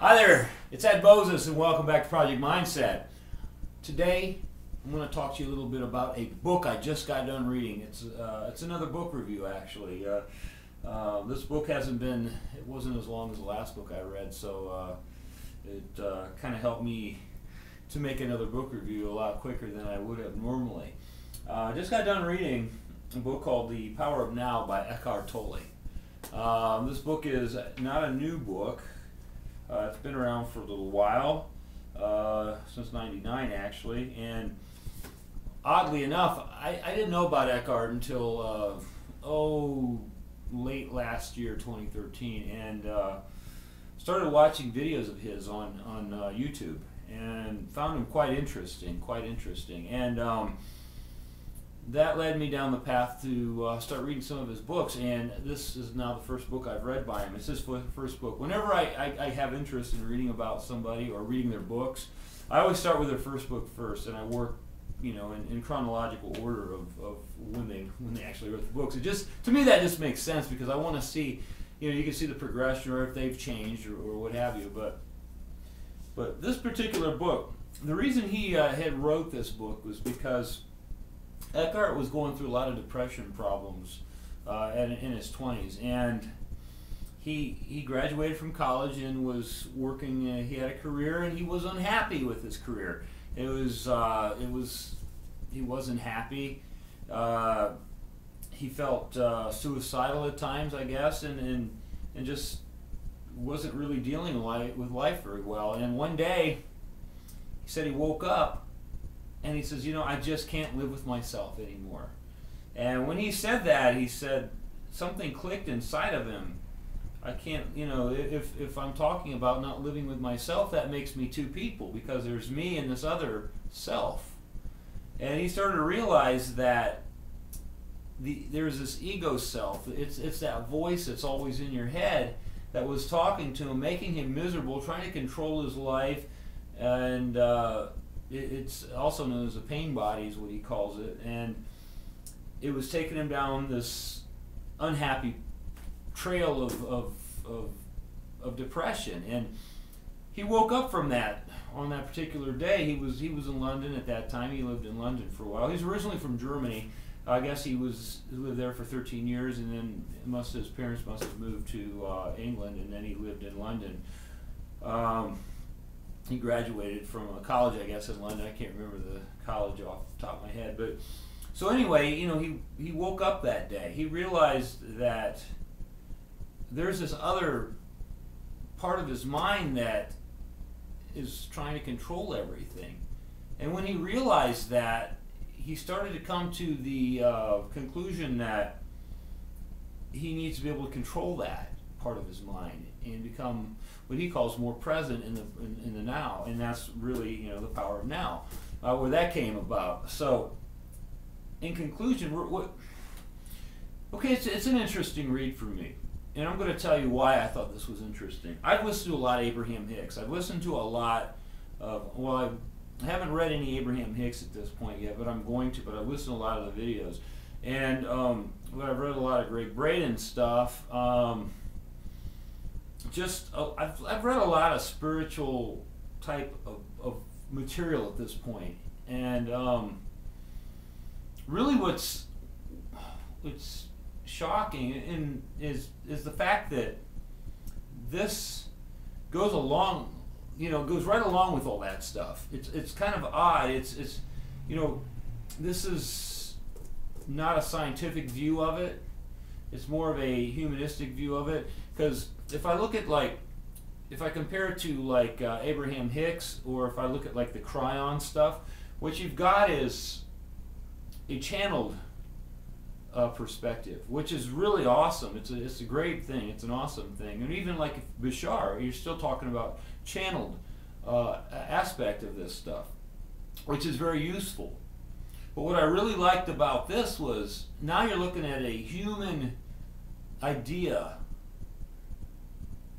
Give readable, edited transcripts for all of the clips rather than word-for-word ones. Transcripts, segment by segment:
Hi there, it's Ed Moses and welcome back to Project Mindset. Today I'm going to talk to you a little bit about a book I just got done reading. It's another book review actually. This book it wasn't as long as the last book I read, so it kind of helped me to make another book review a lot quicker than I would have normally. I just got done reading a book called The Power of Now by Eckhart Tolle. This book is not a new book. It's been around for a little while, since '99 actually, and oddly enough, I didn't know about Eckhart until late last year, 2013, and started watching videos of his on YouTube, and found him quite interesting, and that led me down the path to start reading some of his books, and this is now the first book I've read by him. It's his first book. Whenever I have interest in reading about somebody or reading their books, I always start with their first book first, and I work, in chronological order of when they actually wrote the books. To me, that just makes sense because I want to see, you can see the progression or if they've changed or what have you. But this particular book, the reason he had wrote this book was because Eckhart was going through a lot of depression problems in his 20s, and he graduated from college and was working. He had a career, and he was unhappy with his career. He wasn't happy. He felt suicidal at times, I guess, and just wasn't really dealing with life very well. And one day, he said he woke up. And he says, I just can't live with myself anymore. And when he said that, he said something clicked inside of him. I can't, if I'm talking about not living with myself, that makes me two people because there's me and this other self. And he started to realize that there's this ego self. It's that voice that's always in your head that was talking to him, making him miserable, trying to control his life, and it's also known as a pain body is what he calls it, and it was taking him down this unhappy trail of depression. And he woke up from that on that particular day. He was in London at that time. He lived in London for a while. He's originally from Germany. I guess he lived there for 13 years, and then his parents must have moved to England, and then he lived in London. He graduated from a college, I guess, in London. I can't remember the college off the top of my head. But so anyway, he woke up that day. He realized that there's this other part of his mind that is trying to control everything. And when he realized that, he started to come to the conclusion that he needs to be able to control that part of his mind and become what he calls more present in the now, and that's really the power of now, where that came about. So, in conclusion, it's an interesting read for me, and I'm going to tell you why I thought this was interesting. I've listened to a lot of Abraham Hicks. I've listened to a lot of I haven't read any Abraham Hicks at this point yet, but I'm going to. But I've listened to a lot of the videos, and I've read a lot of Greg Braden stuff. I've read a lot of spiritual type of material at this point, and really what's shocking is the fact that this goes right along with all that stuff. It's kind of odd. It's this is not a scientific view of it. It's more of a humanistic view of it, because if I look at if I compare it to Abraham Hicks, or if I look at the Cryon stuff, what you've got is a channeled perspective, which is really awesome. It's a great thing. It's an awesome thing. And even if Bashar, you're still talking about channeled aspect of this stuff, which is very useful. But what I really liked about this was now you're looking at a human idea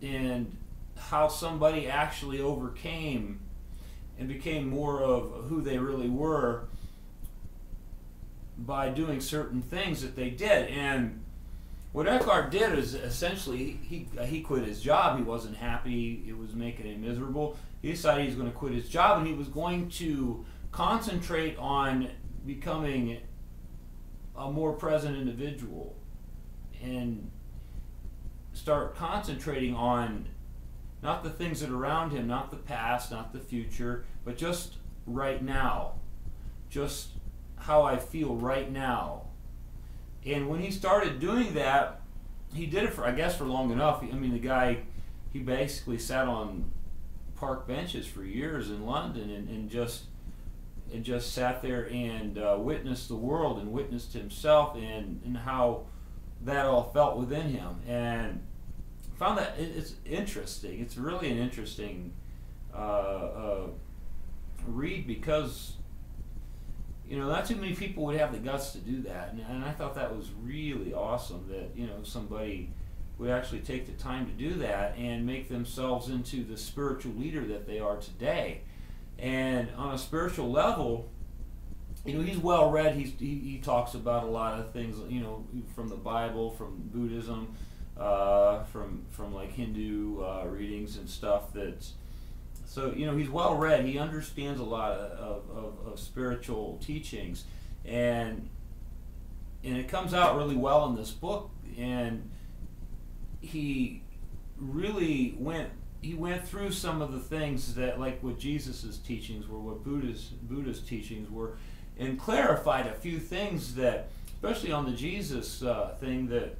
and how somebody actually overcame and became more of who they really were by doing certain things that they did. And what Eckhart did is essentially he quit his job. He wasn't happy. It was making him miserable. He decided he was going to quit his job, and he was going to concentrate on becoming a more present individual and start concentrating on not the things that are around him, not the past, not the future, but just right now, just how I feel right now. And when he started doing that, he did it for, I guess, for long enough. I mean, the guy, he basically sat on park benches for years in London and just sat there and witnessed the world and witnessed himself and how that all felt within him. And found that it's interesting. It's really an interesting read, because not too many people would have the guts to do that, and I thought that was really awesome that somebody would actually take the time to do that and make themselves into the spiritual leader that they are today. And on a spiritual level, he's well read. He talks about a lot of things, from the Bible, from Buddhism, from like Hindu readings and stuff. So he's well read. He understands a lot of spiritual teachings, and it comes out really well in this book. And he really went through some of the things that, like, what Jesus's teachings were, what Buddha's teachings were, and clarified a few things that, especially on the Jesus thing, that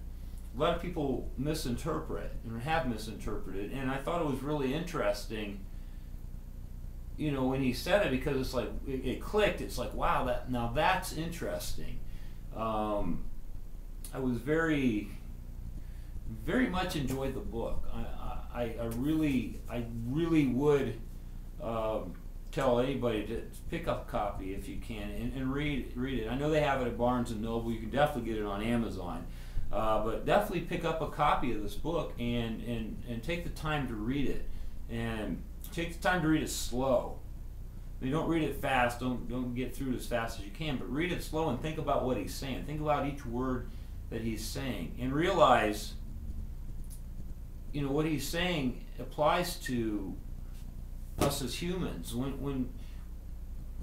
a lot of people misinterpret and have misinterpreted. And I thought it was really interesting, when he said it, because it's like it clicked. It's like, wow, now that's interesting. I was very much enjoyed the book. I really would tell anybody to pick up a copy if you can and read it. I know they have it at Barnes and Noble. You can definitely get it on Amazon, but definitely pick up a copy of this book and take the time to read it, and take the time to read it slow. I mean, don't read it fast. Don't get through it as fast as you can, but read it slow and think about what he's saying. Think about each word that he's saying, and realize, what he's saying applies to us as humans. When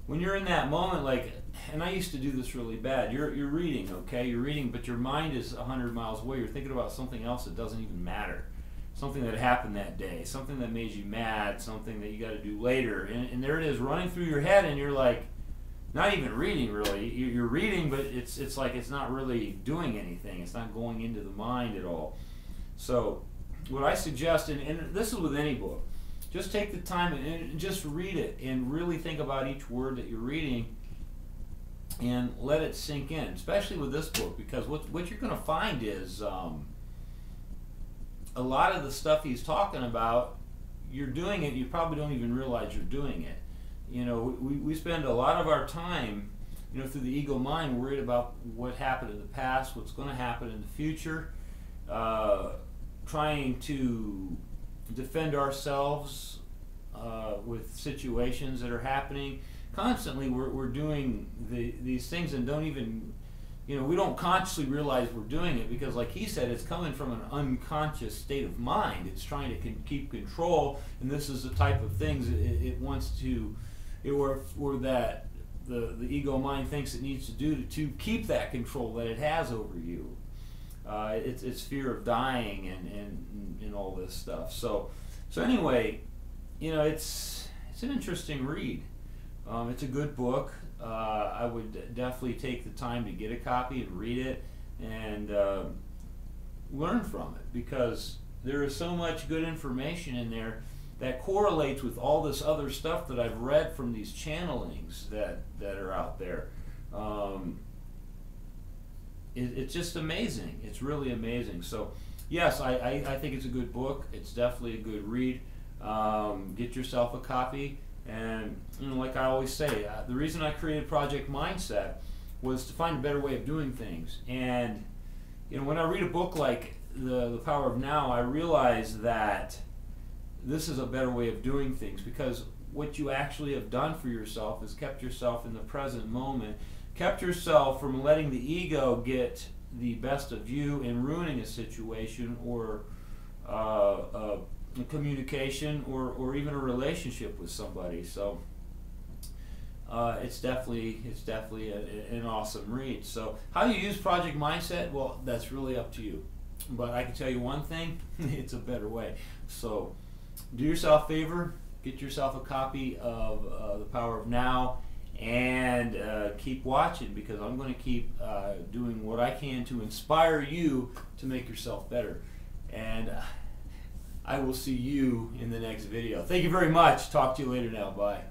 you're in that moment, like, and I used to do this really bad. You're reading, okay? You're reading, but your mind is 100 miles away. You're thinking about something else that doesn't even matter. Something that happened that day, something that made you mad, something that you got to do later, and there it is running through your head, and you're like, not even reading really. You're reading, but it's like it's not really doing anything. It's not going into the mind at all. So what I suggest, and this is with any book, just take the time and just read it and really think about each word that you're reading and let it sink in, especially with this book, because what you're going to find is a lot of the stuff he's talking about, you're doing it, you probably don't even realize you're doing it. We spend a lot of our time, through the ego mind, worried about what happened in the past, what's going to happen in the future, trying to defend ourselves with situations that are happening. Constantly we're doing these things and don't even, we don't consciously realize we're doing it, because, like he said, it's coming from an unconscious state of mind. It's trying to keep control, and this is the type of things it wants to, or that the ego mind thinks it needs to do to keep that control that it has over you. It's fear of dying and all this stuff. So anyway, it's an interesting read. It's a good book. I would definitely take the time to get a copy and read it and learn from it, because there is so much good information in there that correlates with all this other stuff that I've read from these channelings that are out there. It's just amazing. It's really amazing. So yes, I think it's a good book. It's definitely a good read. Get yourself a copy. And like I always say, the reason I created Project Mindset was to find a better way of doing things. And when I read a book like the Power of Now, I realize that this is a better way of doing things, because what you actually have done for yourself is kept yourself in the present moment, kept yourself from letting the ego get the best of you and ruining a situation or a communication or even a relationship with somebody. So it's definitely an awesome read. So how you use Project Mindset, well, that's really up to you. But I can tell you one thing, it's a better way. So do yourself a favor, get yourself a copy of The Power of Now, and keep watching, because I'm going to keep doing what I can to inspire you to make yourself better. And I will see you in the next video. Thank you very much. Talk to you later now. Bye.